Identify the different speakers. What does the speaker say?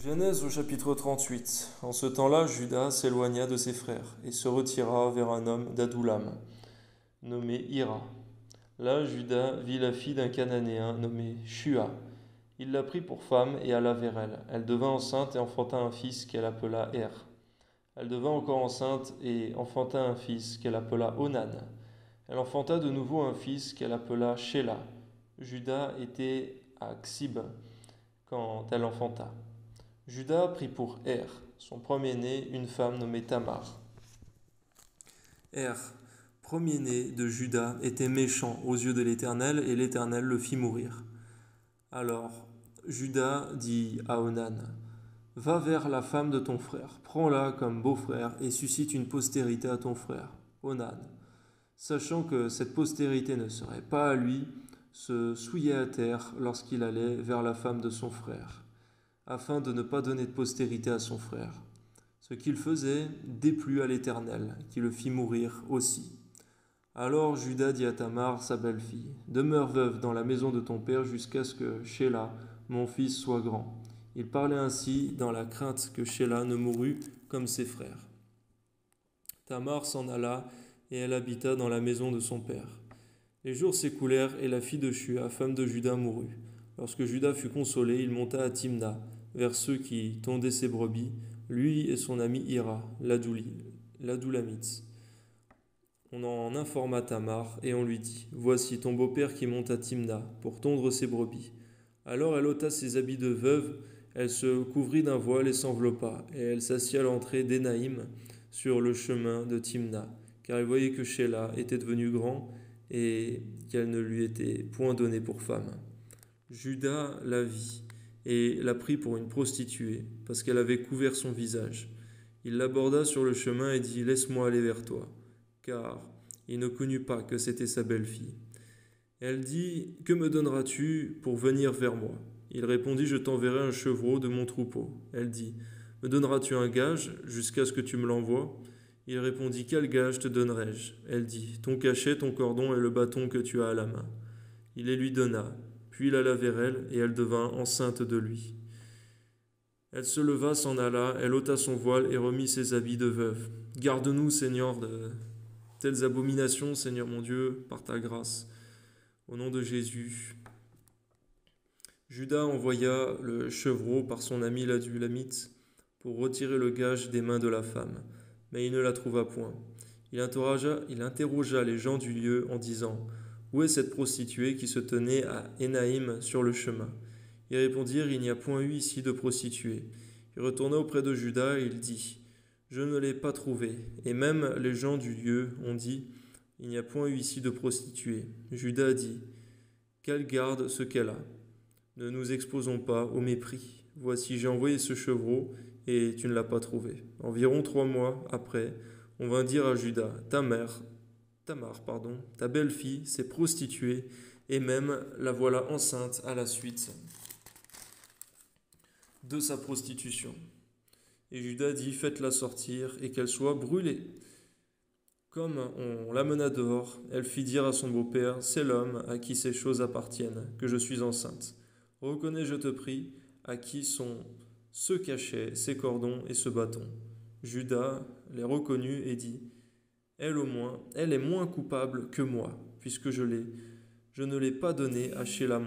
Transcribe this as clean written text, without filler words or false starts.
Speaker 1: Genèse au chapitre 38. En ce temps-là, Judas s'éloigna de ses frères et se retira vers un homme d'Adoulam, nommé Hira. Là, Judas vit la fille d'un Cananéen nommé Shua. Il la prit pour femme et alla vers elle. Elle devint enceinte et enfanta un fils qu'elle appela Er. Elle devint encore enceinte et enfanta un fils qu'elle appela Onan. Elle enfanta de nouveau un fils qu'elle appela Shéla. Judas était à Ksib quand elle enfanta. Judas prit pour Er, son premier-né, une femme nommée Tamar. Er, premier-né de Judas, était méchant aux yeux de l'Éternel, et l'Éternel le fit mourir. Alors Judas dit à Onan, va vers la femme de ton frère, prends-la comme beau-frère, et suscite une postérité à ton frère, Onan. Sachant que cette postérité ne serait pas à lui, se souillait à terre lorsqu'il allait vers la femme de son frère, afin de ne pas donner de postérité à son frère. Ce qu'il faisait déplut à l'Éternel, qui le fit mourir aussi. Alors Judas dit à Tamar, sa belle-fille, demeure veuve dans la maison de ton père jusqu'à ce que Shéla, mon fils, soit grand. Il parlait ainsi dans la crainte que Shéla ne mourût comme ses frères. Tamar s'en alla et elle habita dans la maison de son père. Les jours s'écoulèrent et la fille de Shua, femme de Judas, mourut. Lorsque Judas fut consolé, il monta à Timna, vers ceux qui tondaient ses brebis, lui et son ami Hira, l'Adoulamite. On en informa Tamar et on lui dit, voici ton beau-père qui monte à Timna pour tondre ses brebis. Alors elle ôta ses habits de veuve, elle se couvrit d'un voile et s'enveloppa, et elle s'assit à l'entrée d'Énaïm sur le chemin de Timna, car elle voyait que Shéla était devenu grand et qu'elle ne lui était point donnée pour femme. Judas la vit et la prit pour une prostituée, parce qu'elle avait couvert son visage. Il l'aborda sur le chemin et dit, laisse-moi aller vers toi, car il ne connut pas que c'était sa belle-fille. Elle dit, que me donneras-tu pour venir vers moi? Il répondit, je t'enverrai un chevreau de mon troupeau. Elle dit, me donneras-tu un gage jusqu'à ce que tu me l'envoies? Il répondit, quel gage te donnerai-je? Elle dit, ton cachet, ton cordon et le bâton que tu as à la main. Il les lui donna. Puis il alla vers elle, et elle devint enceinte de lui. Elle se leva, s'en alla, elle ôta son voile et remit ses habits de veuve. Garde-nous, Seigneur, de telles abominations, Seigneur mon Dieu, par ta grâce. Au nom de Jésus. Judas envoya le chevreau par son ami l'Adulamite pour retirer le gage des mains de la femme, mais il ne la trouva point. Il interrogea les gens du lieu en disant, où est cette prostituée qui se tenait à Énaïm sur le chemin? Ils répondirent, il n'y a point eu ici de prostituée. Il retourna auprès de Judas et il dit, je ne l'ai pas trouvée. Et même les gens du lieu ont dit, il n'y a point eu ici de prostituée. Judas dit, qu'elle garde ce qu'elle a. Ne nous exposons pas au mépris. Voici, j'ai envoyé ce chevreau et tu ne l'as pas trouvé. Environ 3 mois après, on vint dire à Judas, Tamar, ta belle-fille s'est prostituée et même la voilà enceinte à la suite de sa prostitution. Et Judas dit, faites-la sortir et qu'elle soit brûlée. Comme on l'amena dehors, elle fit dire à son beau-père, c'est l'homme à qui ces choses appartiennent, que je suis enceinte. Reconnais, je te prie, à qui sont ce cachet, ces cordons et ce bâton. Judas les reconnut et dit, elle au moins, elle est moins coupable que moi, puisque je ne l'ai pas donnée à Shéla